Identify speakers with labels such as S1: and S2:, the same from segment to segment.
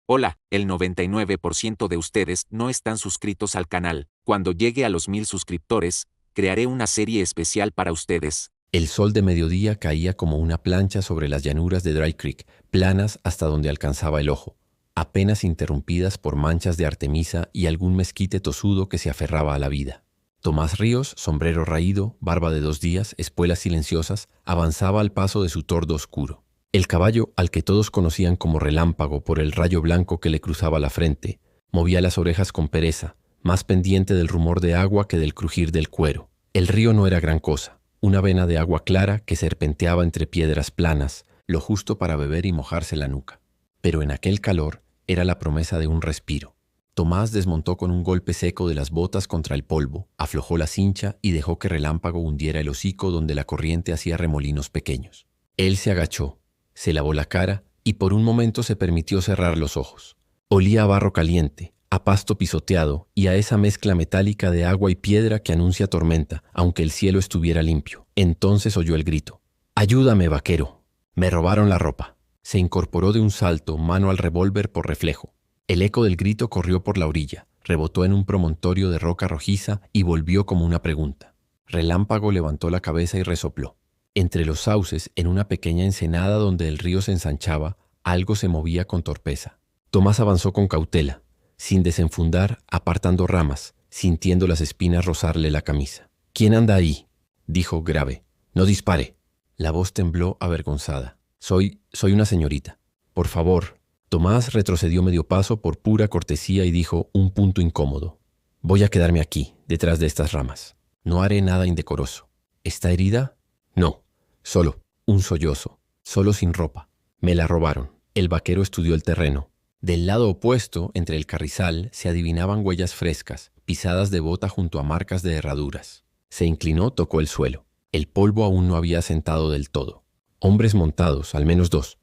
S1: Hola, el 99% de ustedes no están suscritos al canal. Cuando llegue a los 1000 suscriptores, crearé una serie especial para ustedes.
S2: El sol de mediodía caía como una plancha sobre las llanuras de Dry Creek, planas hasta donde alcanzaba el ojo, apenas interrumpidas por manchas de artemisa y algún mezquite tosudo que se aferraba a la vida. Tomás Ríos, sombrero raído, barba de 2 días, espuelas silenciosas, avanzaba al paso de su tordo oscuro. El caballo, al que todos conocían como Relámpago por el rayo blanco que le cruzaba la frente, movía las orejas con pereza, más pendiente del rumor de agua que del crujir del cuero. El río no era gran cosa, una vena de agua clara que serpenteaba entre piedras planas, lo justo para beber y mojarse la nuca. Pero en aquel calor era la promesa de un respiro. Tomás desmontó con un golpe seco de las botas contra el polvo, aflojó la cincha y dejó que Relámpago hundiera el hocico donde la corriente hacía remolinos pequeños. Él se agachó, se lavó la cara y por un momento se permitió cerrar los ojos. Olía a barro caliente, a pasto pisoteado y a esa mezcla metálica de agua y piedra que anuncia tormenta, aunque el cielo estuviera limpio. Entonces oyó el grito. «¡Ayúdame, vaquero! Me robaron la ropa». Se incorporó de un salto, mano al revólver por reflejo. El eco del grito corrió por la orilla, rebotó en un promontorio de roca rojiza y volvió como una pregunta. Relámpago levantó la cabeza y resopló. Entre los sauces, en una pequeña ensenada donde el río se ensanchaba, algo se movía con torpeza. Tomás avanzó con cautela, sin desenfundar, apartando ramas, sintiendo las espinas rozarle la camisa. «¿Quién anda ahí?», dijo grave. «No dispare». La voz tembló avergonzada. Soy una señorita. Por favor». Tomás retrocedió medio paso por pura cortesía y dijo un punto incómodo. «Voy a quedarme aquí, detrás de estas ramas. No haré nada indecoroso». «¿Está herida?» «No, solo un sollozo, solo sin ropa. Me la robaron». El vaquero estudió el terreno. Del lado opuesto, entre el carrizal, se adivinaban huellas frescas, pisadas de bota junto a marcas de herraduras. Se inclinó, tocó el suelo. El polvo aún no había asentado del todo. Hombres montados, al menos 2,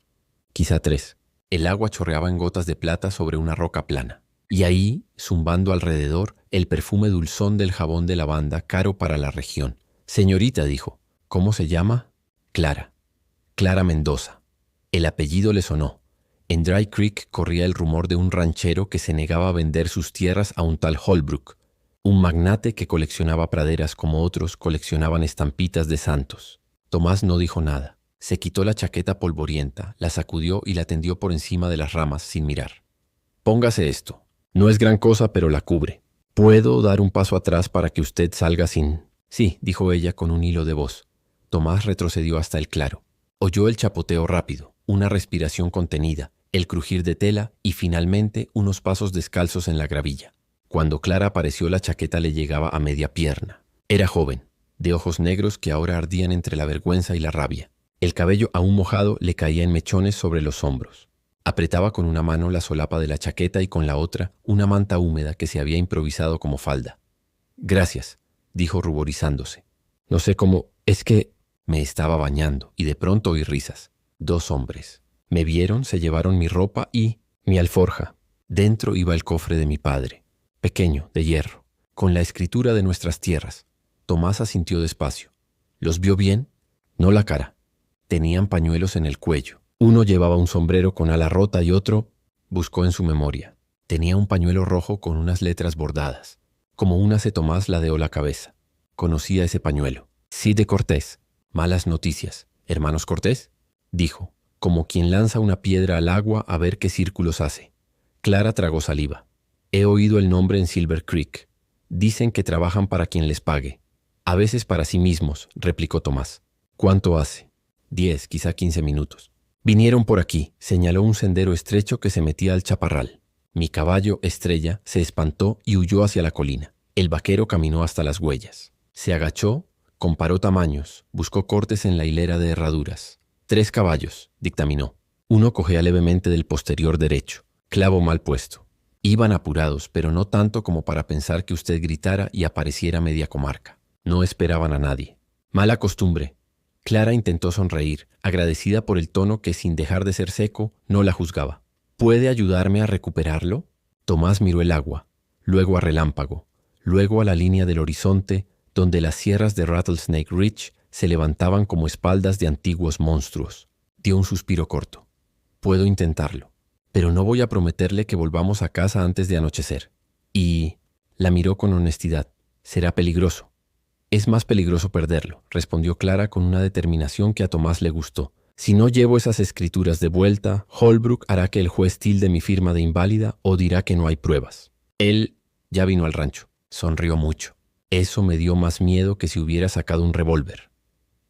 S2: quizá 3. El agua chorreaba en gotas de plata sobre una roca plana. Y ahí, zumbando alrededor, el perfume dulzón del jabón de lavanda caro para la región. «Señorita», dijo. «¿Cómo se llama?» «Clara. Clara Mendoza». El apellido le sonó. En Dry Creek corría el rumor de un ranchero que se negaba a vender sus tierras a un tal Holbrook, un magnate que coleccionaba praderas como otros coleccionaban estampitas de santos. Tomás no dijo nada. Se quitó la chaqueta polvorienta, la sacudió y la tendió por encima de las ramas sin mirar. «Póngase esto. No es gran cosa, pero la cubre. ¿Puedo dar un paso atrás para que usted salga sin...?» «Sí», dijo ella con un hilo de voz. Tomás retrocedió hasta el claro. Oyó el chapoteo rápido, una respiración contenida, el crujir de tela y finalmente unos pasos descalzos en la gravilla. Cuando Clara apareció, la chaqueta le llegaba a media pierna. Era joven, de ojos negros que ahora ardían entre la vergüenza y la rabia. El cabello aún mojado le caía en mechones sobre los hombros. Apretaba con una mano la solapa de la chaqueta y con la otra una manta húmeda que se había improvisado como falda. «Gracias», dijo ruborizándose. «No sé cómo... es que...» Me estaba bañando y de pronto oí risas. 2 hombres. Me vieron, se llevaron mi ropa y mi alforja. Dentro iba el cofre de mi padre, pequeño, de hierro, con la escritura de nuestras tierras. Tomás asintió despacio. ¿Los vio bien? No la cara. Tenían pañuelos en el cuello. Uno llevaba un sombrero con ala rota y otro... Buscó en su memoria. Tenía un pañuelo rojo con unas letras bordadas. Como un hace Tomás ladeó la cabeza. Conocía ese pañuelo. «Sí, de Cortés. Malas noticias. ¿Hermanos Cortés?», dijo, como quien lanza una piedra al agua a ver qué círculos hace. Clara tragó saliva. «He oído el nombre en Silver Creek. Dicen que trabajan para quien les pague». «A veces para sí mismos», replicó Tomás. «¿Cuánto hace?» 10, quizá 15 minutos. «Vinieron por aquí», señaló un sendero estrecho que se metía al chaparral. Mi caballo, Estrella, se espantó y huyó hacia la colina. El vaquero caminó hasta las huellas. Se agachó, comparó tamaños, buscó cortes en la hilera de herraduras. 3 caballos, dictaminó. Uno cojea levemente del posterior derecho. Clavo mal puesto. Iban apurados, pero no tanto como para pensar que usted gritara y apareciera media comarca. No esperaban a nadie. Mala costumbre. Clara intentó sonreír, agradecida por el tono que, sin dejar de ser seco, no la juzgaba. «¿Puede ayudarme a recuperarlo?» Tomás miró el agua, luego a Relámpago, luego a la línea del horizonte, donde las sierras de Rattlesnake Ridge se levantaban como espaldas de antiguos monstruos. Dio un suspiro corto. «Puedo intentarlo». pero no voy a prometerle que volvamos a casa antes de anochecer. Y la miró con honestidad. Será peligroso. Es más peligroso perderlo, respondió Clara con una determinación que a Tomás le gustó. Si no llevo esas escrituras de vuelta, Holbrook hará que el juez tilde mi firma de inválida o dirá que no hay pruebas. Él ya vino al rancho. Sonrió mucho. Eso me dio más miedo que si hubiera sacado un revólver.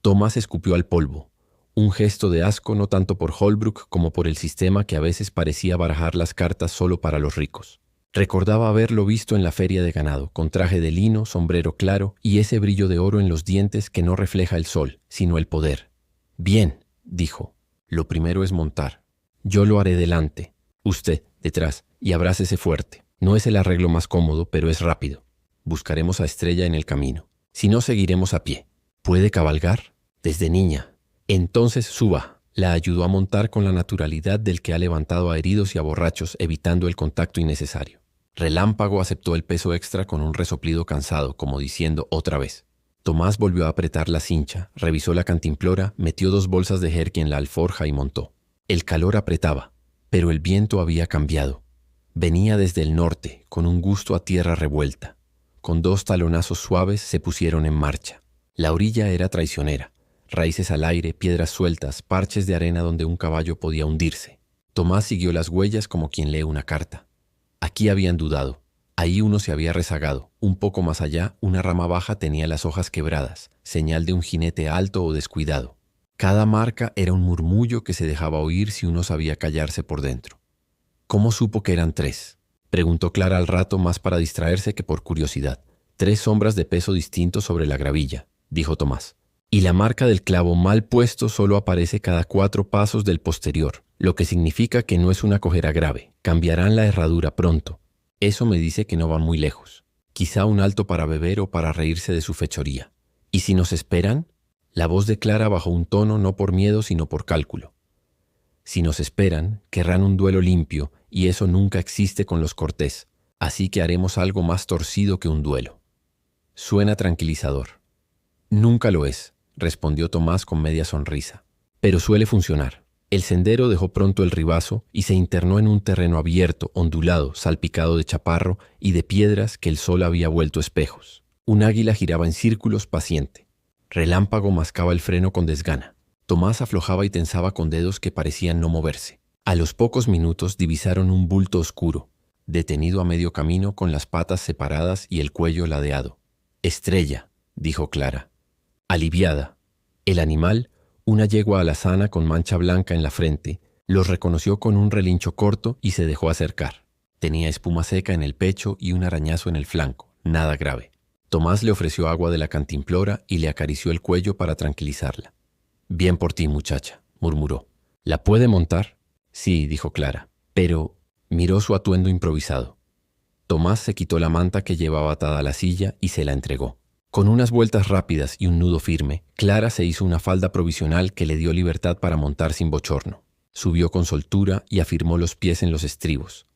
S2: Tomás escupió al polvo. Un gesto de asco no tanto por Holbrook como por el sistema que a veces parecía barajar las cartas solo para los ricos. Recordaba haberlo visto en la feria de ganado, con traje de lino, sombrero claro y ese brillo de oro en los dientes que no refleja el sol, sino el poder. Bien, dijo, lo primero es montar. Yo lo haré delante, usted detrás, y abrácese fuerte. No es el arreglo más cómodo, pero es rápido. Buscaremos a Estrella en el camino. Si no, seguiremos a pie. ¿Puede cabalgar? Desde niña. Entonces suba. La ayudó a montar con la naturalidad del que ha levantado a heridos y a borrachos, evitando el contacto innecesario. Relámpago aceptó el peso extra con un resoplido cansado, como diciendo otra vez. Tomás volvió a apretar la cincha, revisó la cantimplora, metió 2 bolsas de jerky en la alforja y montó. El calor apretaba, pero el viento había cambiado. Venía desde el norte, con un gusto a tierra revuelta. Con 2 talonazos suaves se pusieron en marcha. La orilla era traicionera. Raíces al aire, piedras sueltas, parches de arena donde un caballo podía hundirse. Tomás siguió las huellas como quien lee una carta. Aquí habían dudado. Ahí uno se había rezagado. Un poco más allá, una rama baja tenía las hojas quebradas, señal de un jinete alto o descuidado. Cada marca era un murmullo que se dejaba oír si uno sabía callarse por dentro. ¿Cómo supo que eran 3? Preguntó Clara al rato, más para distraerse que por curiosidad. 3 sombras de peso distinto sobre la gravilla, dijo Tomás. Y la marca del clavo mal puesto solo aparece cada 4 pasos del posterior, lo que significa que no es una cojera grave. Cambiarán la herradura pronto. Eso me dice que no van muy lejos. Quizá un alto para beber o para reírse de su fechoría. ¿Y si nos esperan? La voz de Clara bajó un tono no por miedo sino por cálculo. Si nos esperan, querrán un duelo limpio, y eso nunca existe con los Cortés, así que haremos algo más torcido que un duelo. Suena tranquilizador. Nunca lo es, respondió Tomás con media sonrisa. Pero suele funcionar. El sendero dejó pronto el ribazo y se internó en un terreno abierto, ondulado, salpicado de chaparro y de piedras que el sol había vuelto espejos. Un águila giraba en círculos paciente. Relámpago mascaba el freno con desgana. Tomás aflojaba y tensaba con dedos que parecían no moverse. A los pocos minutos divisaron un bulto oscuro, detenido a medio camino con las patas separadas y el cuello ladeado. Estrella, dijo Clara. Aliviada. El animal, una yegua alazana con mancha blanca en la frente, los reconoció con un relincho corto y se dejó acercar. Tenía espuma seca en el pecho y un arañazo en el flanco, nada grave. Tomás le ofreció agua de la cantimplora y le acarició el cuello para tranquilizarla. Bien por ti, muchacha, murmuró. ¿La puede montar? Sí, dijo Clara, pero miró su atuendo improvisado. Tomás se quitó la manta que llevaba atada a la silla y se la entregó. Con unas vueltas rápidas y un nudo firme, Clara se hizo una falda provisional que le dio libertad para montar sin bochorno. Subió con soltura y afirmó los pies en los estribos.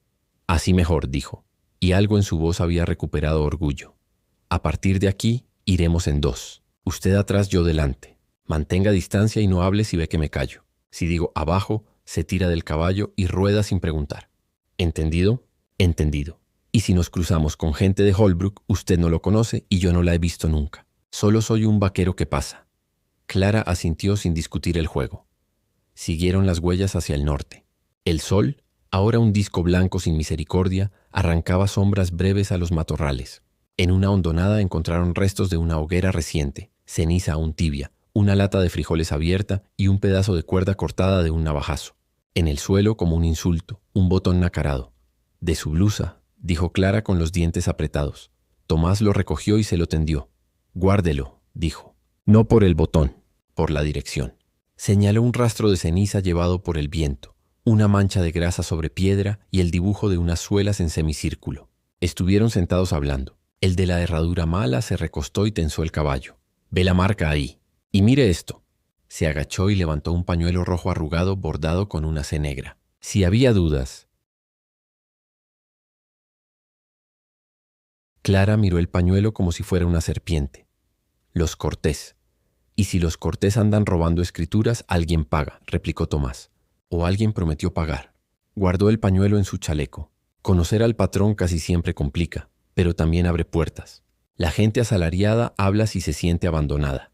S2: Así mejor, dijo, y algo en su voz había recuperado orgullo. A partir de aquí, iremos en 2. Usted atrás, yo delante. Mantenga distancia y no hable si ve que me callo. Si digo abajo, se tira del caballo y rueda sin preguntar. ¿Entendido? Entendido. Y si nos cruzamos con gente de Holbrook, usted no lo conoce y yo no la he visto nunca. Solo soy un vaquero que pasa. Clara asintió sin discutir el juego. Siguieron las huellas hacia el norte. El sol, ahora un disco blanco sin misericordia, arrancaba sombras breves a los matorrales. En una hondonada encontraron restos de una hoguera reciente, ceniza aún tibia, una lata de frijoles abierta y un pedazo de cuerda cortada de un navajazo. En el suelo, como un insulto, un botón nacarado. De su blusa, dijo Clara con los dientes apretados. Tomás lo recogió y se lo tendió. Guárdelo, dijo. No por el botón, por la dirección. Señaló un rastro de ceniza llevado por el viento, una mancha de grasa sobre piedra y el dibujo de unas suelas en semicírculo. Estuvieron sentados hablando. El de la herradura mala se recostó y tensó el caballo. Ve la marca ahí. Y mire esto. Se agachó y levantó un pañuelo rojo arrugado bordado con una C negra. Si había dudas. Clara miró el pañuelo como si fuera una serpiente. Los Cortés. Y si los Cortés andan robando escrituras, alguien paga, replicó Tomás. O alguien prometió pagar. Guardó el pañuelo en su chaleco. Conocer al patrón casi siempre complica, pero también abre puertas. La gente asalariada habla si se siente abandonada.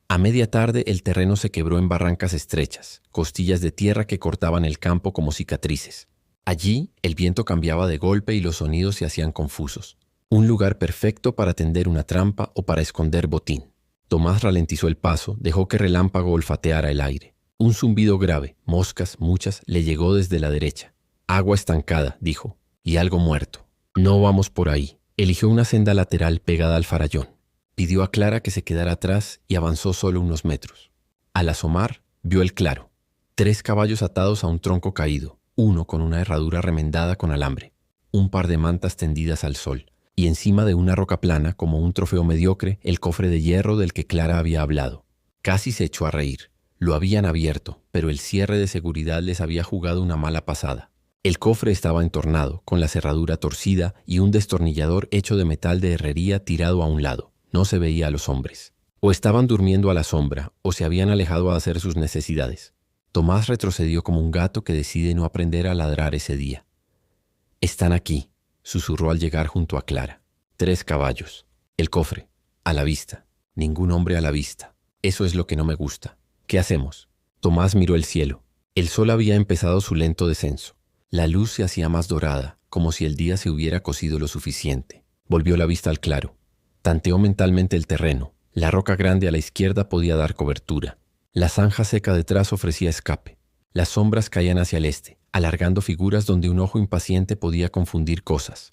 S2: A media tarde el terreno se quebró en barrancas estrechas, costillas de tierra que cortaban el campo como cicatrices. Allí el viento cambiaba de golpe y los sonidos se hacían confusos. Un lugar perfecto para tender una trampa o para esconder botín. Tomás ralentizó el paso, dejó que Relámpago olfateara el aire. Un zumbido grave, moscas, muchas, le llegó desde la derecha. Agua estancada, dijo, y algo muerto. No vamos por ahí. Eligió una senda lateral pegada al farallón. Pidió a Clara que se quedara atrás y avanzó solo unos metros. Al asomar, vio el claro. 3 caballos atados a un tronco caído, uno con una herradura remendada con alambre, un par de mantas tendidas al sol, y encima de una roca plana, como un trofeo mediocre, el cofre de hierro del que Clara había hablado. Casi se echó a reír. Lo habían abierto, pero el cierre de seguridad les había jugado una mala pasada. El cofre estaba entornado, con la cerradura torcida y un destornillador hecho de metal de herrería tirado a un lado. No se veía a los hombres. O estaban durmiendo a la sombra, o se habían alejado a hacer sus necesidades. Tomás retrocedió como un gato que decide no aprender a ladrar ese día. «Están aquí», susurró al llegar junto a Clara. 3 caballos. El cofre. A la vista. Ningún hombre a la vista. Eso es lo que no me gusta. ¿Qué hacemos? Tomás miró el cielo. El sol había empezado su lento descenso. La luz se hacía más dorada, como si el día se hubiera cocido lo suficiente. Volvió la vista al claro. Tanteó mentalmente el terreno. La roca grande a la izquierda podía dar cobertura. La zanja seca detrás ofrecía escape. Las sombras caían hacia el este, alargando figuras donde un ojo impaciente podía confundir cosas.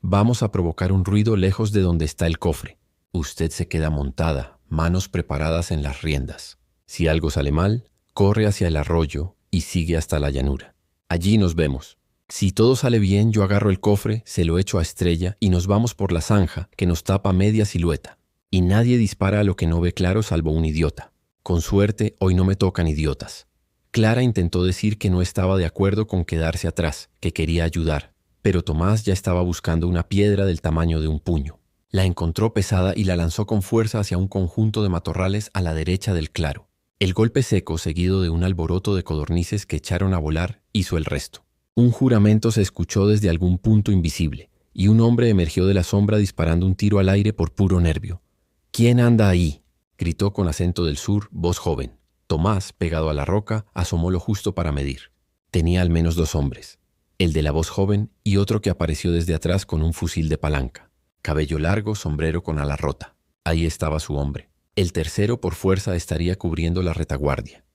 S2: «Vamos a provocar un ruido lejos de donde está el cofre. Usted se queda montada, manos preparadas en las riendas. Si algo sale mal, corre hacia el arroyo y sigue hasta la llanura. Allí nos vemos. Si todo sale bien, yo agarro el cofre, se lo echo a Estrella y nos vamos por la zanja que nos tapa media silueta. Y nadie dispara a lo que no ve claro salvo un idiota. Con suerte, hoy no me tocan idiotas». Clara intentó decir que no estaba de acuerdo con quedarse atrás, que quería ayudar, pero Tomás ya estaba buscando una piedra del tamaño de un puño. La encontró pesada y la lanzó con fuerza hacia un conjunto de matorrales a la derecha del claro. El golpe seco, seguido de un alboroto de codornices que echaron a volar, hizo el resto. Un juramento se escuchó desde algún punto invisible, y un hombre emergió de la sombra disparando un tiro al aire por puro nervio. «¿Quién anda ahí?», gritó con acento del sur, voz joven. Tomás, pegado a la roca, asomó lo justo para medir. Tenía al menos 2 hombres. El de la voz joven y otro que apareció desde atrás con un fusil de palanca. Cabello largo, sombrero con ala rota. Ahí estaba su hombre. El tercero, por fuerza, estaría cubriendo la retaguardia.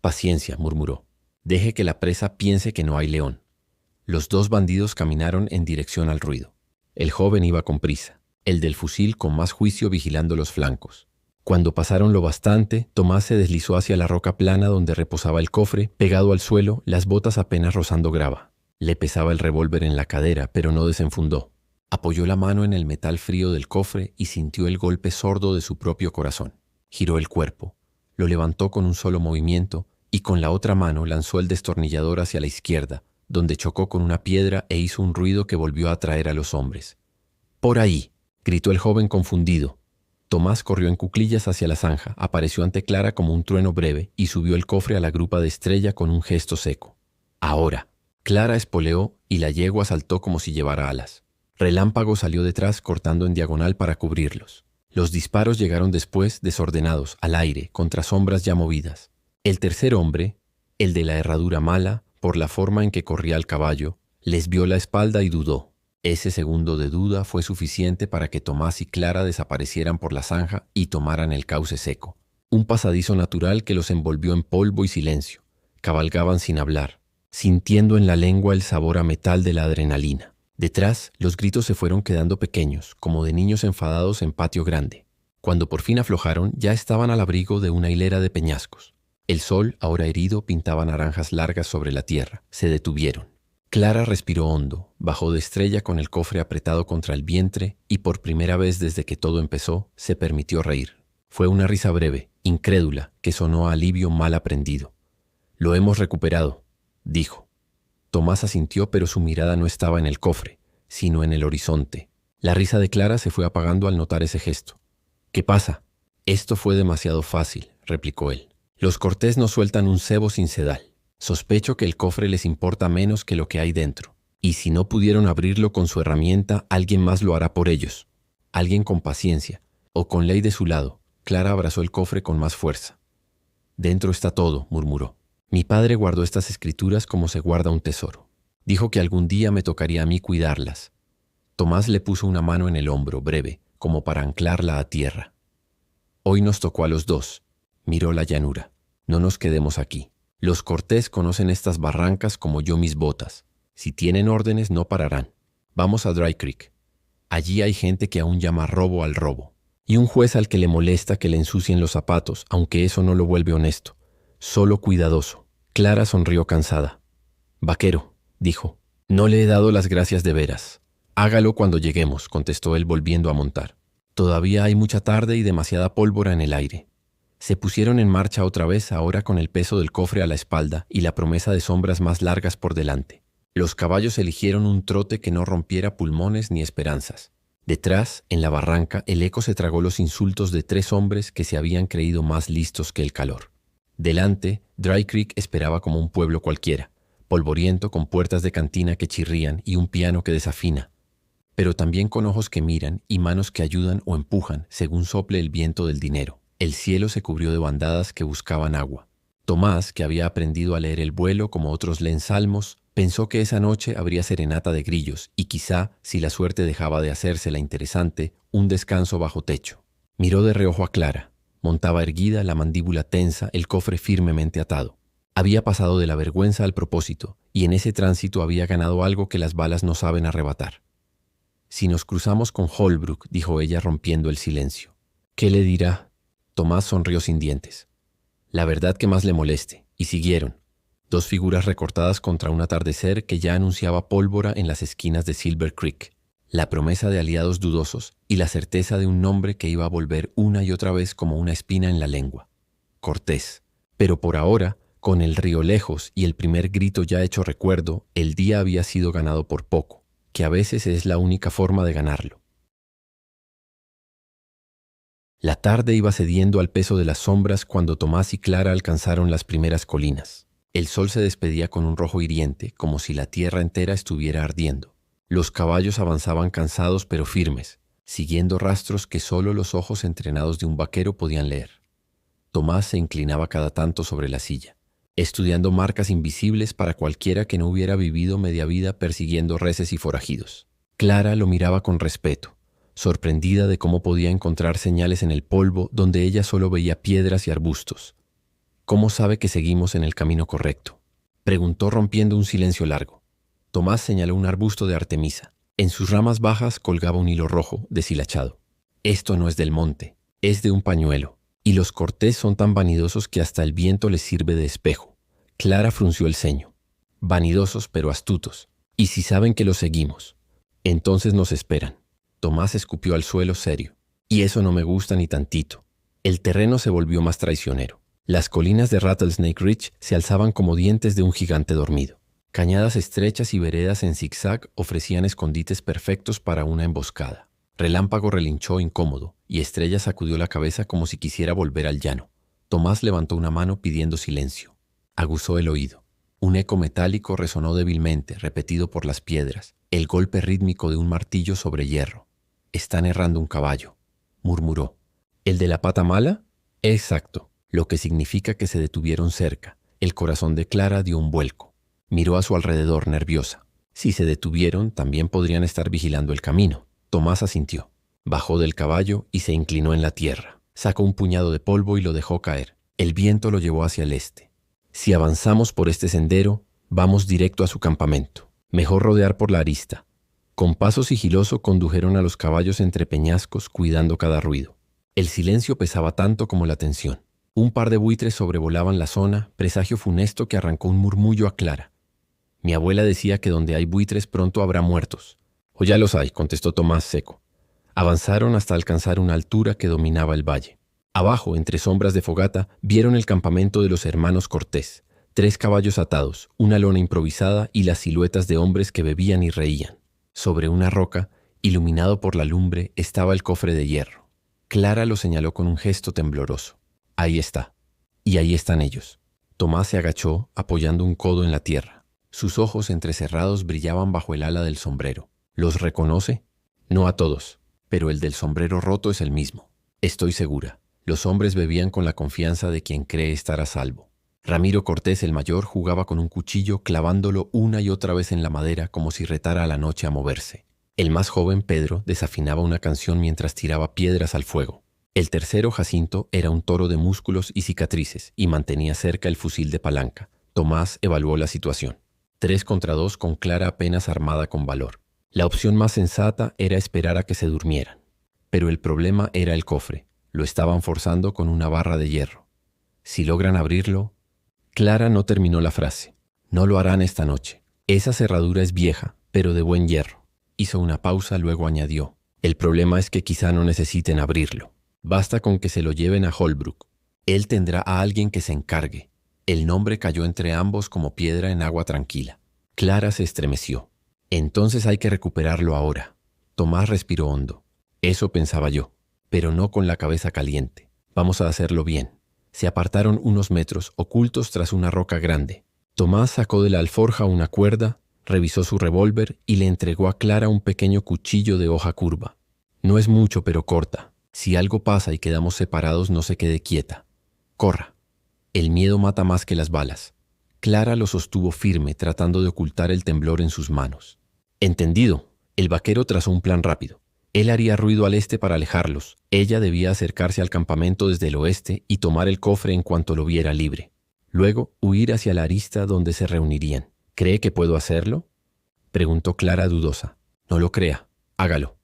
S2: «Paciencia», murmuró. «Deje que la presa piense que no hay león». Los 2 bandidos caminaron en dirección al ruido. El joven iba con prisa. El del fusil con más juicio vigilando los flancos. Cuando pasaron lo bastante, Tomás se deslizó hacia la roca plana donde reposaba el cofre, pegado al suelo, las botas apenas rozando grava. Le pesaba el revólver en la cadera, pero no desenfundó. Apoyó la mano en el metal frío del cofre y sintió el golpe sordo de su propio corazón. Giró el cuerpo, lo levantó con un solo movimiento y con la otra mano lanzó el destornillador hacia la izquierda, donde chocó con una piedra e hizo un ruido que volvió a atraer a los hombres. «¡Por ahí!», gritó el joven confundido. Tomás corrió en cuclillas hacia la zanja, apareció ante Clara como un trueno breve y subió el cofre a la grupa de Estrella con un gesto seco. «Ahora». Clara espoleó y la yegua saltó como si llevara alas. Relámpago salió detrás cortando en diagonal para cubrirlos. Los disparos llegaron después, desordenados, al aire, contra sombras ya movidas. El tercer hombre, el de la herradura mala, por la forma en que corría el caballo, les vio la espalda y dudó. Ese segundo de duda fue suficiente para que Tomás y Clara desaparecieran por la zanja y tomaran el cauce seco. Un pasadizo natural que los envolvió en polvo y silencio. Cabalgaban sin hablar, sintiendo en la lengua el sabor a metal de la adrenalina. Detrás, los gritos se fueron quedando pequeños, como de niños enfadados en patio grande. Cuando por fin aflojaron, ya estaban al abrigo de una hilera de peñascos. El sol, ahora herido, pintaba naranjas largas sobre la tierra. Se detuvieron. Clara respiró hondo, bajó de Estrella con el cofre apretado contra el vientre y por primera vez desde que todo empezó, se permitió reír. Fue una risa breve, incrédula, que sonó a alivio mal aprendido. «Lo hemos recuperado», dijo. Tomás asintió, pero su mirada no estaba en el cofre, sino en el horizonte. La risa de Clara se fue apagando al notar ese gesto. «¿Qué pasa?» «Esto fue demasiado fácil», replicó él. «Los Cortés no sueltan un cebo sin sedal. Sospecho que el cofre les importa menos que lo que hay dentro. Y si no pudieron abrirlo con su herramienta, alguien más lo hará por ellos. Alguien con paciencia, o con ley de su lado. Clara abrazó el cofre con más fuerza. Dentro está todo, murmuró. Mi padre guardó estas escrituras como se guarda un tesoro. Dijo que algún día me tocaría a mí cuidarlas. Tomás le puso una mano en el hombro, breve, como para anclarla a tierra. Hoy nos tocó a los dos. Miró la llanura. No nos quedemos aquí. Los Cortés conocen estas barrancas como yo mis botas. Si tienen órdenes, no pararán. Vamos a Dry Creek. Allí hay gente que aún llama robo al robo. Y un juez al que le molesta que le ensucien los zapatos, aunque eso no lo vuelve honesto. Solo cuidadoso. Clara sonrió cansada. Vaquero, dijo, no le he dado las gracias de veras. Hágalo cuando lleguemos, contestó él volviendo a montar. Todavía hay mucha tarde y demasiada pólvora en el aire. Se pusieron en marcha otra vez, ahora con el peso del cofre a la espalda y la promesa de sombras más largas por delante. Los caballos eligieron un trote que no rompiera pulmones ni esperanzas. Detrás, en la barranca, el eco se tragó los insultos de 3 hombres que se habían creído más listos que el calor. Delante, Dry Creek esperaba como un pueblo cualquiera, polvoriento con puertas de cantina que chirrían y un piano que desafina, pero también con ojos que miran y manos que ayudan o empujan según sople el viento del dinero. El cielo se cubrió de bandadas que buscaban agua. Tomás, que había aprendido a leer el vuelo como otros leen salmos, pensó que esa noche habría serenata de grillos y quizá, si la suerte dejaba de hacérsela interesante, un descanso bajo techo. Miró de reojo a Clara. Montaba erguida, la mandíbula tensa, el cofre firmemente atado. Había pasado de la vergüenza al propósito, y en ese tránsito había ganado algo que las balas no saben arrebatar. Si nos cruzamos con Holbrook, dijo ella rompiendo el silencio. ¿Qué le dirá? Tomás sonrió sin dientes. La verdad que más le moleste, y siguieron. 2 figuras recortadas contra un atardecer que ya anunciaba pólvora en las esquinas de Silver Creek. La promesa de aliados dudosos y la certeza de un nombre que iba a volver una y otra vez como una espina en la lengua. Cortés. Pero por ahora, con el río lejos y el primer grito ya hecho recuerdo, el día había sido ganado por poco, que a veces es la única forma de ganarlo. La tarde iba cediendo al peso de las sombras cuando Tomás y Clara alcanzaron las primeras colinas. El sol se despedía con un rojo hiriente, como si la tierra entera estuviera ardiendo. Los caballos avanzaban cansados pero firmes, siguiendo rastros que solo los ojos entrenados de un vaquero podían leer. Tomás se inclinaba cada tanto sobre la silla, estudiando marcas invisibles para cualquiera que no hubiera vivido media vida persiguiendo reses y forajidos. Clara lo miraba con respeto, sorprendida de cómo podía encontrar señales en el polvo donde ella solo veía piedras y arbustos. ¿Cómo sabe que seguimos en el camino correcto?, preguntó rompiendo un silencio largo. Tomás señaló un arbusto de artemisa. En sus ramas bajas colgaba un hilo rojo, deshilachado. Esto no es del monte, es de un pañuelo. Y los Cortés son tan vanidosos que hasta el viento les sirve de espejo. Clara frunció el ceño. Vanidosos pero astutos. ¿Y si saben que los seguimos? Entonces nos esperan. Tomás escupió al suelo serio. Y eso no me gusta ni tantito. El terreno se volvió más traicionero. Las colinas de Rattlesnake Ridge se alzaban como dientes de un gigante dormido. Cañadas estrechas y veredas en zigzag ofrecían escondites perfectos para una emboscada. Relámpago relinchó incómodo y Estrella sacudió la cabeza como si quisiera volver al llano. Tomás levantó una mano pidiendo silencio. Aguzó el oído. Un eco metálico resonó débilmente, repetido por las piedras, el golpe rítmico de un martillo sobre hierro. «Están errando un caballo», murmuró. «¿El de la pata mala?» «Exacto», lo que significa que se detuvieron cerca. El corazón de Clara dio un vuelco. Miró a su alrededor, nerviosa. Si se detuvieron, también podrían estar vigilando el camino. Tomás asintió. Bajó del caballo y se inclinó en la tierra. Sacó un puñado de polvo y lo dejó caer. El viento lo llevó hacia el este. Si avanzamos por este sendero, vamos directo a su campamento. Mejor rodear por la arista. Con paso sigiloso condujeron a los caballos entre peñascos, cuidando cada ruido. El silencio pesaba tanto como la tensión. Un par de buitres sobrevolaban la zona, presagio funesto que arrancó un murmullo a Clara. Mi abuela decía que donde hay buitres pronto habrá muertos. «O ya los hay», contestó Tomás seco. Avanzaron hasta alcanzar una altura que dominaba el valle. Abajo, entre sombras de fogata, vieron el campamento de los hermanos Cortés. 3 caballos atados, una lona improvisada y las siluetas de hombres que bebían y reían. Sobre una roca, iluminado por la lumbre, estaba el cofre de hierro. Clara lo señaló con un gesto tembloroso. «Ahí está. Y ahí están ellos». Tomás se agachó, apoyando un codo en la tierra. Sus ojos entrecerrados brillaban bajo el ala del sombrero. ¿Los reconoce? No a todos, pero el del sombrero roto es el mismo. Estoy segura. Los hombres bebían con la confianza de quien cree estar a salvo. Ramiro Cortés el mayor jugaba con un cuchillo clavándolo una y otra vez en la madera como si retara a la noche a moverse. El más joven, Pedro, desafinaba una canción mientras tiraba piedras al fuego. El tercero, Jacinto, era un toro de músculos y cicatrices y mantenía cerca el fusil de palanca. Tomás evaluó la situación. 3 contra 2 con Clara apenas armada con valor. La opción más sensata era esperar a que se durmieran. Pero el problema era el cofre. Lo estaban forzando con una barra de hierro. Si logran abrirlo... Clara no terminó la frase. No lo harán esta noche. Esa cerradura es vieja, pero de buen hierro. Hizo una pausa, luego añadió. El problema es que quizá no necesiten abrirlo. Basta con que se lo lleven a Holbrook. Él tendrá a alguien que se encargue. El nombre cayó entre ambos como piedra en agua tranquila. Clara se estremeció. Entonces hay que recuperarlo ahora. Tomás respiró hondo. Eso pensaba yo, pero no con la cabeza caliente. Vamos a hacerlo bien. Se apartaron unos metros, ocultos tras una roca grande. Tomás sacó de la alforja una cuerda, revisó su revólver y le entregó a Clara un pequeño cuchillo de hoja curva. No es mucho, pero corta. Si algo pasa y quedamos separados, no se quede quieta. Corra. El miedo mata más que las balas. Clara lo sostuvo firme, tratando de ocultar el temblor en sus manos. Entendido. El vaquero trazó un plan rápido. Él haría ruido al este para alejarlos. Ella debía acercarse al campamento desde el oeste y tomar el cofre en cuanto lo viera libre. Luego, huir hacia la arista donde se reunirían. ¿Cree que puedo hacerlo?, preguntó Clara dudosa. No lo crea. Hágalo.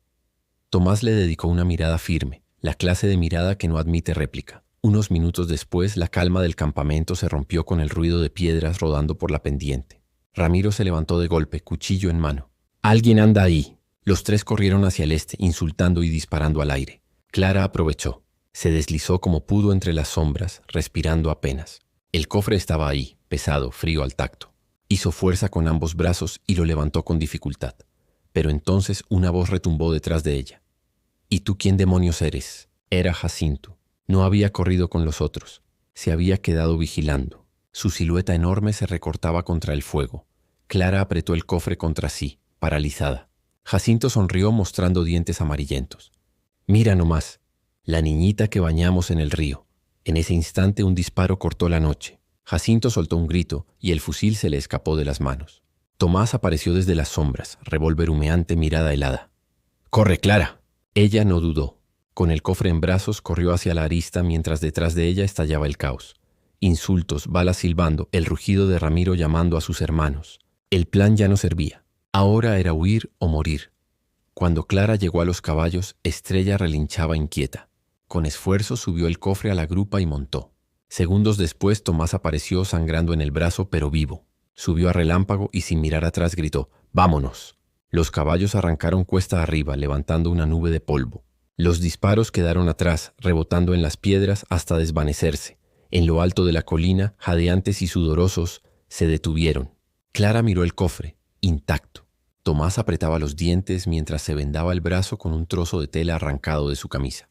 S2: Tomás le dedicó una mirada firme, la clase de mirada que no admite réplica. Unos minutos después, la calma del campamento se rompió con el ruido de piedras rodando por la pendiente. Ramiro se levantó de golpe, cuchillo en mano. «¡Alguien anda ahí!». Los 3 corrieron hacia el este, insultando y disparando al aire. Clara aprovechó. Se deslizó como pudo entre las sombras, respirando apenas. El cofre estaba ahí, pesado, frío al tacto. Hizo fuerza con ambos brazos y lo levantó con dificultad. Pero entonces una voz retumbó detrás de ella. «¿Y tú quién demonios eres?». Era Jacinto. No había corrido con los otros. Se había quedado vigilando. Su silueta enorme se recortaba contra el fuego. Clara apretó el cofre contra sí, paralizada. Jacinto sonrió mostrando dientes amarillentos. «Mira nomás, la niñita que bañamos en el río». En ese instante un disparo cortó la noche. Jacinto soltó un grito y el fusil se le escapó de las manos. Tomás apareció desde las sombras, revólver humeante, mirada helada. «¡Corre, Clara!». Ella no dudó. Con el cofre en brazos corrió hacia la arista mientras detrás de ella estallaba el caos. Insultos, balas silbando, el rugido de Ramiro llamando a sus hermanos. El plan ya no servía. Ahora era huir o morir. Cuando Clara llegó a los caballos, Estrella relinchaba inquieta. Con esfuerzo subió el cofre a la grupa y montó. Segundos después, Tomás apareció sangrando en el brazo, pero vivo. Subió a relámpago y sin mirar atrás gritó: «¡Vámonos!». Los caballos arrancaron cuesta arriba, levantando una nube de polvo. Los disparos quedaron atrás, rebotando en las piedras hasta desvanecerse. En lo alto de la colina, jadeantes y sudorosos, se detuvieron. Clara miró el cofre, intacto. Tomás apretaba los dientes mientras se vendaba el brazo con un trozo de tela arrancado de su camisa.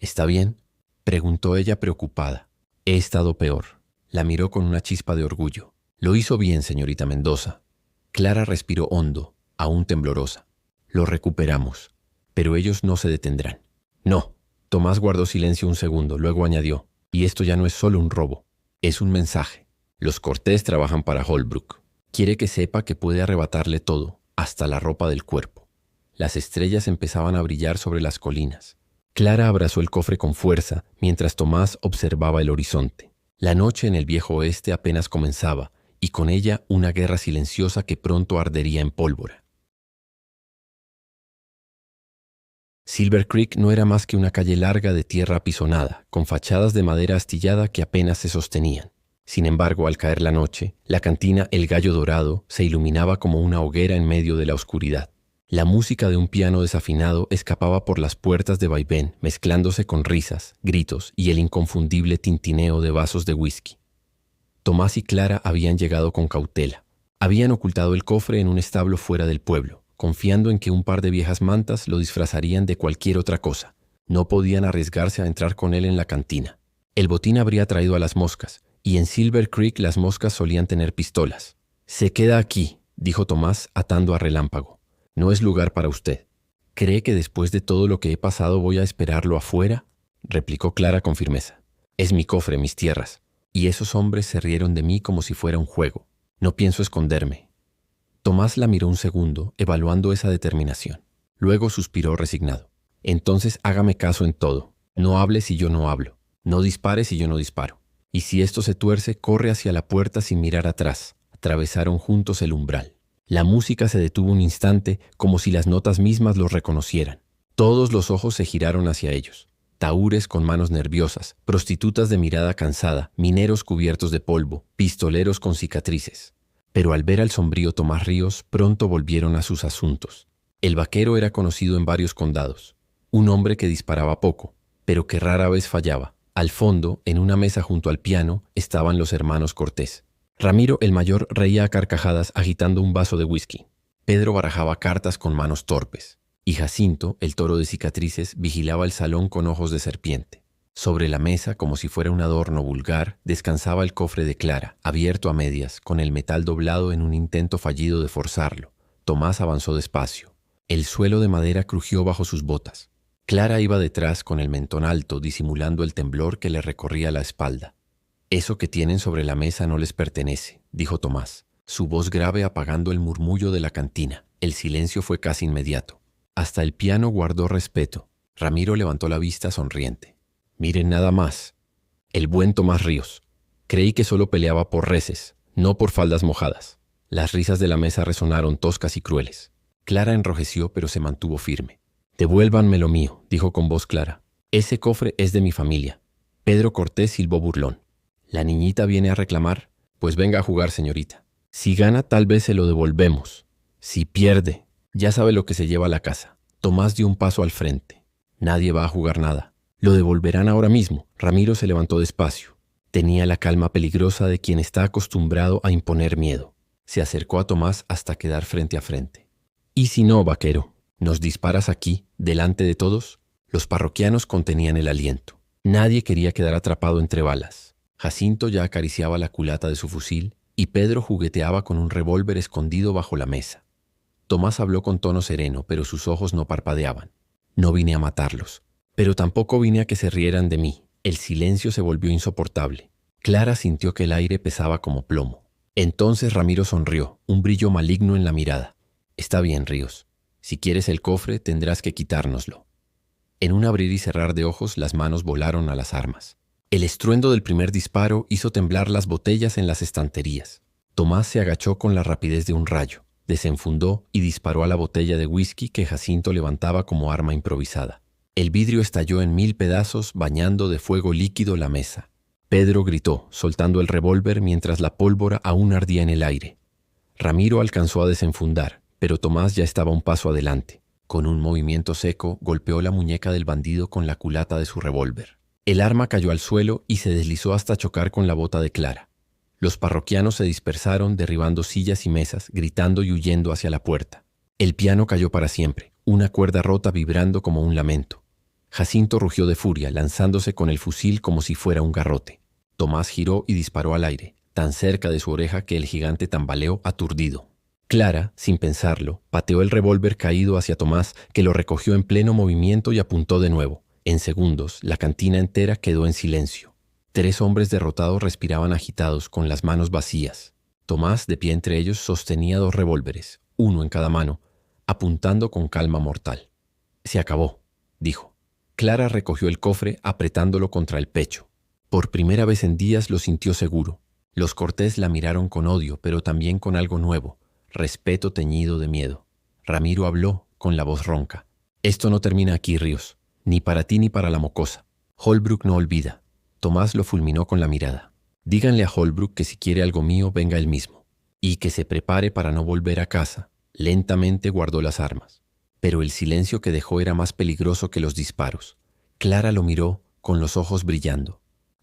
S2: «¿Está bien?», preguntó ella preocupada. «He estado peor». La miró con una chispa de orgullo. «Lo hizo bien, señorita Mendoza». Clara respiró hondo, aún temblorosa. «Lo recuperamos, pero ellos no se detendrán». «No». Tomás guardó silencio un segundo, luego añadió: «Y esto ya no es solo un robo, es un mensaje. Los Cortés trabajan para Holbrook. Quiere que sepa que puede arrebatarle todo, hasta la ropa del cuerpo». Las estrellas empezaban a brillar sobre las colinas. Clara abrazó el cofre con fuerza mientras Tomás observaba el horizonte. La noche en el viejo oeste apenas comenzaba, y con ella una guerra silenciosa que pronto ardería en pólvora. Silver Creek no era más que una calle larga de tierra apisonada, con fachadas de madera astillada que apenas se sostenían. Sin embargo, al caer la noche, la cantina El Gallo Dorado se iluminaba como una hoguera en medio de la oscuridad. La música de un piano desafinado escapaba por las puertas de vaivén, mezclándose con risas, gritos y el inconfundible tintineo de vasos de whisky. Tomás y Clara habían llegado con cautela. Habían ocultado el cofre en un establo fuera del pueblo, confiando en que un par de viejas mantas lo disfrazarían de cualquier otra cosa. No podían arriesgarse a entrar con él en la cantina. El botín habría traído a las moscas, y en Silver Creek las moscas solían tener pistolas. «Se queda aquí», dijo Tomás atando a Relámpago. «No es lugar para usted». «¿Cree que después de todo lo que he pasado voy a esperarlo afuera?», replicó Clara con firmeza. «Es mi cofre, mis tierras, y esos hombres se rieron de mí como si fuera un juego. No pienso esconderme». Tomás la miró un segundo, evaluando esa determinación. Luego suspiró resignado. «Entonces hágame caso en todo. No hable si yo no hablo. No dispare si yo no disparo. Y si esto se tuerce, corre hacia la puerta sin mirar atrás». Atravesaron juntos el umbral. La música se detuvo un instante, como si las notas mismas los reconocieran. Todos los ojos se giraron hacia ellos. Tahúres con manos nerviosas, prostitutas de mirada cansada, mineros cubiertos de polvo, pistoleros con cicatrices. Pero al ver al sombrío Tomás Ríos, pronto volvieron a sus asuntos. El vaquero era conocido en varios condados. Un hombre que disparaba poco, pero que rara vez fallaba. Al fondo, en una mesa junto al piano, estaban los hermanos Cortés. Ramiro el mayor reía a carcajadas agitando un vaso de whisky. Pedro barajaba cartas con manos torpes. Y Jacinto, el toro de cicatrices, vigilaba el salón con ojos de serpiente. Sobre la mesa, como si fuera un adorno vulgar, descansaba el cofre de Clara, abierto a medias, con el metal doblado en un intento fallido de forzarlo. Tomás avanzó despacio. El suelo de madera crujió bajo sus botas. Clara iba detrás con el mentón alto, disimulando el temblor que le recorría la espalda. «Eso que tienen sobre la mesa no les pertenece», dijo Tomás, su voz grave apagando el murmullo de la cantina. El silencio fue casi inmediato. Hasta el piano guardó respeto. Ramiro levantó la vista sonriente. «Miren nada más. El buen Tomás Ríos. Creí que solo peleaba por reces, no por faldas mojadas». Las risas de la mesa resonaron toscas y crueles. Clara enrojeció, pero se mantuvo firme. «Devuélvanme lo mío», dijo con voz clara. «Ese cofre es de mi familia». Pedro Cortés silbó burlón. «¿La niñita viene a reclamar? Pues venga a jugar, señorita. Si gana, tal vez se lo devolvemos. Si pierde, ya sabe lo que se lleva a la casa». Tomás dio un paso al frente. «Nadie va a jugar nada. Lo devolverán ahora mismo». Ramiro se levantó despacio. Tenía la calma peligrosa de quien está acostumbrado a imponer miedo. Se acercó a Tomás hasta quedar frente a frente. «¿Y si no, vaquero? ¿Nos disparas aquí, delante de todos?» Los parroquianos contenían el aliento. Nadie quería quedar atrapado entre balas. Jacinto ya acariciaba la culata de su fusil y Pedro jugueteaba con un revólver escondido bajo la mesa. Tomás habló con tono sereno, pero sus ojos no parpadeaban. «No vine a matarlos, pero tampoco vine a que se rieran de mí». El silencio se volvió insoportable. Clara sintió que el aire pesaba como plomo. Entonces Ramiro sonrió, un brillo maligno en la mirada. «Está bien, Ríos. Si quieres el cofre, tendrás que quitárnoslo». En un abrir y cerrar de ojos, las manos volaron a las armas. El estruendo del primer disparo hizo temblar las botellas en las estanterías. Tomás se agachó con la rapidez de un rayo, desenfundó y disparó a la botella de whisky que Jacinto levantaba como arma improvisada. El vidrio estalló en 1000 pedazos, bañando de fuego líquido la mesa. Pedro gritó, soltando el revólver mientras la pólvora aún ardía en el aire. Ramiro alcanzó a desenfundar, pero Tomás ya estaba un paso adelante. Con un movimiento seco, golpeó la muñeca del bandido con la culata de su revólver. El arma cayó al suelo y se deslizó hasta chocar con la bota de Clara. Los parroquianos se dispersaron, derribando sillas y mesas, gritando y huyendo hacia la puerta. El piano cayó para siempre, una cuerda rota vibrando como un lamento. Jacinto rugió de furia, lanzándose con el fusil como si fuera un garrote. Tomás giró y disparó al aire, tan cerca de su oreja que el gigante tambaleó aturdido. Clara, sin pensarlo, pateó el revólver caído hacia Tomás, que lo recogió en pleno movimiento y apuntó de nuevo. En segundos, la cantina entera quedó en silencio. 3 hombres derrotados respiraban agitados, con las manos vacías. Tomás, de pie entre ellos, sostenía 2 revólveres, uno en cada mano, apuntando con calma mortal. «Se acabó», dijo. Clara recogió el cofre, apretándolo contra el pecho. Por primera vez en días lo sintió seguro. Los Cortés la miraron con odio, pero también con algo nuevo, respeto teñido de miedo. Ramiro habló, con la voz ronca. «Esto no termina aquí, Ríos. Ni para ti ni para la mocosa. Holbrook no olvida». Tomás lo fulminó con la mirada. «Díganle a Holbrook que si quiere algo mío, venga él mismo. Y que se prepare para no volver a casa». Lentamente guardó las armas. Pero el silencio que dejó era más peligroso que los disparos. Clara lo miró, con los ojos brillando.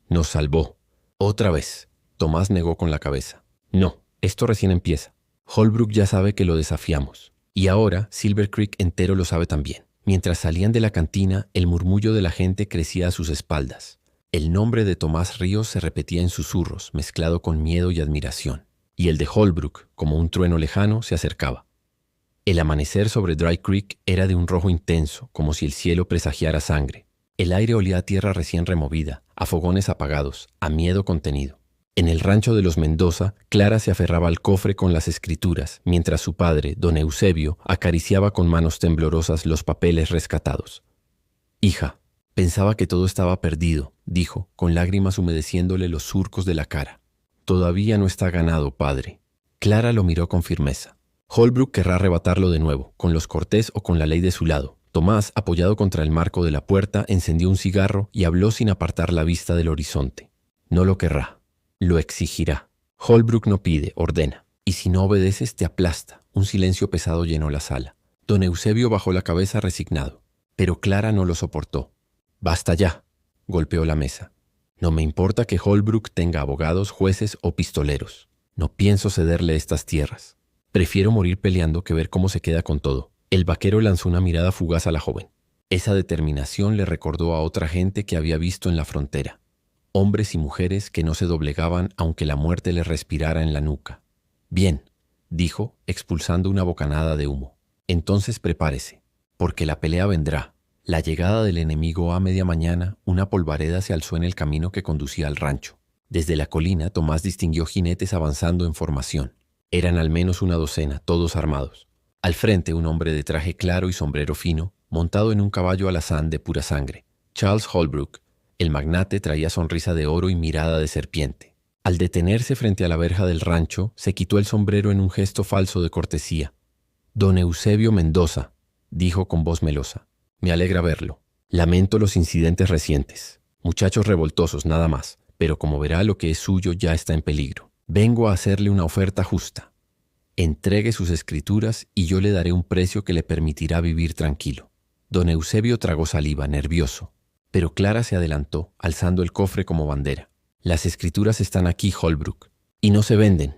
S2: «Nos salvó». «Otra vez». Tomás negó con la cabeza. «No, esto recién empieza. Holbrook ya sabe que lo desafiamos. Y ahora Silver Creek entero lo sabe también». Mientras salían de la cantina, el murmullo de la gente crecía a sus espaldas. El nombre de Tomás Ríos se repetía en susurros, mezclado con miedo y admiración, y el de Holbrook, como un trueno lejano, se acercaba. El amanecer sobre Dry Creek era de un rojo intenso, como si el cielo presagiara sangre. El aire olía a tierra recién removida, a fogones apagados, a miedo contenido. En el rancho de los Mendoza, Clara se aferraba al cofre con las escrituras, mientras su padre, don Eusebio, acariciaba con manos temblorosas los papeles rescatados. «Hija, pensaba que todo estaba perdido», dijo, con lágrimas humedeciéndole los surcos de la cara. «Todavía no está ganado, padre». Clara lo miró con firmeza. Holbrook querrá arrebatarlo de nuevo, con los Cortés o con la ley de su lado. Tomás, apoyado contra el marco de la puerta, encendió un cigarro y habló sin apartar la vista del horizonte. «No lo querrá. Lo exigirá. Holbrook no pide, ordena. Y si no obedeces, te aplasta». Un silencio pesado llenó la sala. Don Eusebio bajó la cabeza resignado. Pero Clara no lo soportó. «Basta ya», golpeó la mesa. «No me importa que Holbrook tenga abogados, jueces o pistoleros. No pienso cederle estas tierras. Prefiero morir peleando que ver cómo se queda con todo». El vaquero lanzó una mirada fugaz a la joven. Esa determinación le recordó a otra gente que había visto en la frontera. Hombres y mujeres que no se doblegaban aunque la muerte les respirara en la nuca. «Bien», dijo, expulsando una bocanada de humo. «Entonces prepárese, porque la pelea vendrá». La llegada del enemigo a media mañana, una polvareda se alzó en el camino que conducía al rancho. Desde la colina, Tomás distinguió jinetes avanzando en formación. Eran al menos una docena, todos armados. Al frente, un hombre de traje claro y sombrero fino, montado en un caballo alazán de pura sangre. Charles Holbrook, el magnate, traía sonrisa de oro y mirada de serpiente. Al detenerse frente a la verja del rancho, se quitó el sombrero en un gesto falso de cortesía. «Don Eusebio Mendoza», dijo con voz melosa. «Me alegra verlo. Lamento los incidentes recientes. Muchachos revoltosos, nada más, pero como verá, lo que es suyo ya está en peligro. Vengo a hacerle una oferta justa. Entregue sus escrituras y yo le daré un precio que le permitirá vivir tranquilo». Don Eusebio tragó saliva, nervioso, pero Clara se adelantó, alzando el cofre como bandera. «Las escrituras están aquí, Holbrook, y no se venden».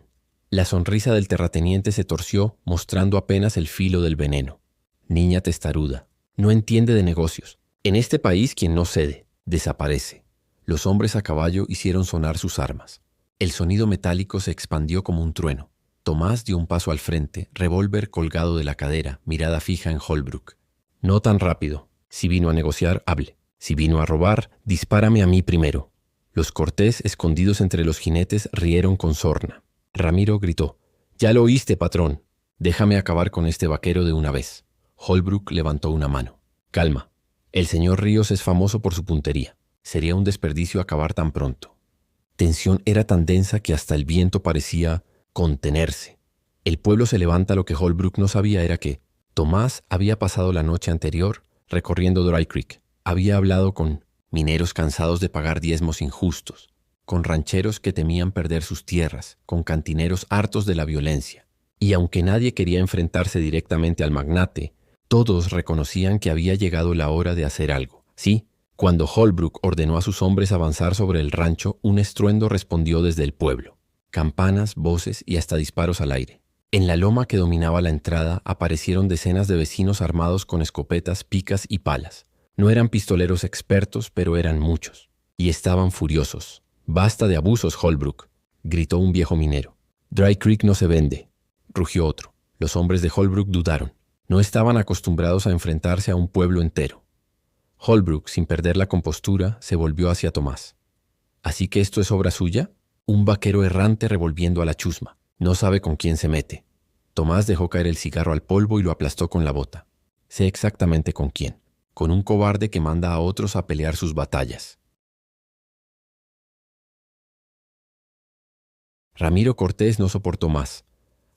S2: La sonrisa del terrateniente se torció, mostrando apenas el filo del veneno. «Niña testaruda, no entiende de negocios. En este país quien no cede, desaparece». Los hombres a caballo hicieron sonar sus armas. El sonido metálico se expandió como un trueno. Tomás dio un paso al frente, revólver colgado de la cadera, mirada fija en Holbrook. «No tan rápido. Si vino a negociar, hable. Si vino a robar, dispárame a mí primero». Los Cortés, escondidos entre los jinetes, rieron con sorna. Ramiro gritó: «Ya lo oíste, patrón. Déjame acabar con este vaquero de una vez». Holbrook levantó una mano. «Calma. El señor Ríos es famoso por su puntería. Sería un desperdicio acabar tan pronto». Tensión era tan densa que hasta el viento parecía contenerse. El pueblo se levanta. Lo que Holbrook no sabía era que Tomás había pasado la noche anterior recorriendo Dry Creek. Había hablado con mineros cansados de pagar diezmos injustos, con rancheros que temían perder sus tierras, con cantineros hartos de la violencia. Y aunque nadie quería enfrentarse directamente al magnate, todos reconocían que había llegado la hora de hacer algo. Sí, cuando Holbrook ordenó a sus hombres avanzar sobre el rancho, un estruendo respondió desde el pueblo. Campanas, voces y hasta disparos al aire. En la loma que dominaba la entrada aparecieron decenas de vecinos armados con escopetas, picas y palas. No eran pistoleros expertos, pero eran muchos. Y estaban furiosos. «Basta de abusos, Holbrook», gritó un viejo minero. «Dry Creek no se vende», rugió otro. Los hombres de Holbrook dudaron. No estaban acostumbrados a enfrentarse a un pueblo entero. Holbrook, sin perder la compostura, se volvió hacia Tomás. «¿Así que esto es obra suya?» Un vaquero errante revolviendo a la chusma. No sabe con quién se mete. Tomás dejó caer el cigarro al polvo y lo aplastó con la bota. «Sé exactamente con quién. Con un cobarde que manda a otros a pelear sus batallas». Ramiro Cortés no soportó más.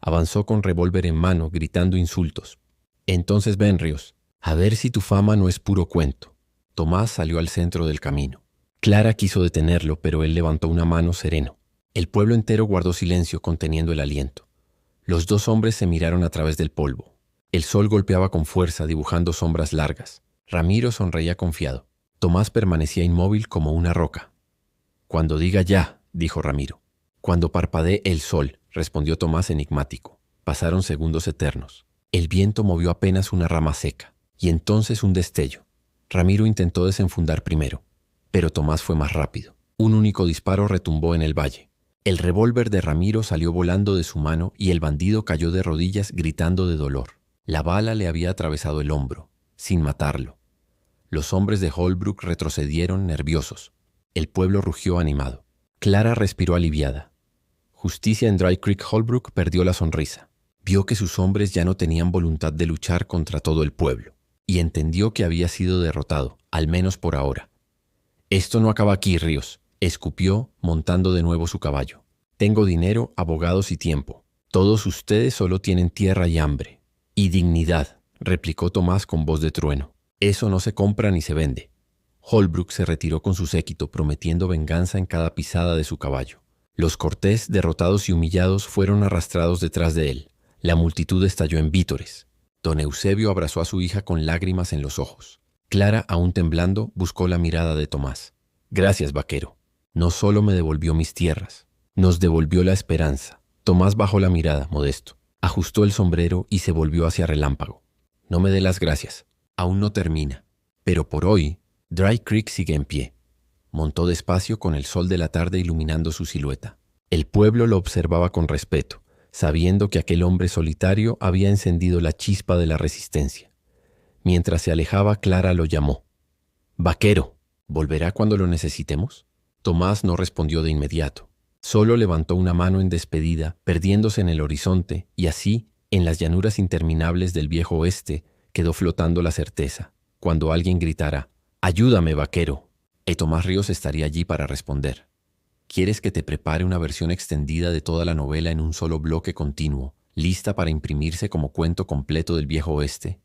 S2: Avanzó con revólver en mano, gritando insultos. «Entonces ven, Ríos, a ver si tu fama no es puro cuento». Tomás salió al centro del camino. Clara quiso detenerlo, pero él levantó una mano sereno. El pueblo entero guardó silencio, conteniendo el aliento. Los dos hombres se miraron a través del polvo. El sol golpeaba con fuerza, dibujando sombras largas. Ramiro sonreía confiado. Tomás permanecía inmóvil como una roca. «Cuando diga ya», dijo Ramiro. «Cuando parpadee el sol», respondió Tomás enigmático. Pasaron segundos eternos. El viento movió apenas una rama seca, y entonces un destello. Ramiro intentó desenfundar primero. Pero Tomás fue más rápido. Un único disparo retumbó en el valle. El revólver de Ramiro salió volando de su mano y el bandido cayó de rodillas gritando de dolor. La bala le había atravesado el hombro, sin matarlo. Los hombres de Holbrook retrocedieron nerviosos. El pueblo rugió animado. Clara respiró aliviada. Justicia en Dry Creek Holbrook perdió la sonrisa. Vio que sus hombres ya no tenían voluntad de luchar contra todo el pueblo, y entendió que había sido derrotado, al menos por ahora. «Esto no acaba aquí, Ríos», escupió, montando de nuevo su caballo. «Tengo dinero, abogados y tiempo. Todos ustedes solo tienen tierra y hambre. Y dignidad», replicó Tomás con voz de trueno. «Eso no se compra ni se vende». Holbrook se retiró con su séquito, prometiendo venganza en cada pisada de su caballo. Los Cortés, derrotados y humillados, fueron arrastrados detrás de él. La multitud estalló en vítores. Don Eusebio abrazó a su hija con lágrimas en los ojos. Clara, aún temblando, buscó la mirada de Tomás. «Gracias, vaquero. No solo me devolvió mis tierras, nos devolvió la esperanza». Tomás bajó la mirada, modesto, ajustó el sombrero y se volvió hacia Relámpago. «No me dé las gracias. Aún no termina. Pero por hoy, Dry Creek sigue en pie». Montó despacio con el sol de la tarde iluminando su silueta. El pueblo lo observaba con respeto, sabiendo que aquel hombre solitario había encendido la chispa de la resistencia. Mientras se alejaba, Clara lo llamó. «Vaquero, ¿volverá cuando lo necesitemos?». Tomás no respondió de inmediato. Solo levantó una mano en despedida, perdiéndose en el horizonte, y así, en las llanuras interminables del viejo oeste, quedó flotando la certeza. Cuando alguien gritara, «¡Ayúdame, vaquero!», Tomás Ríos estaría allí para responder. ¿Quieres que te prepare una versión extendida de toda la novela en un solo bloque continuo, lista para imprimirse como cuento completo del viejo oeste?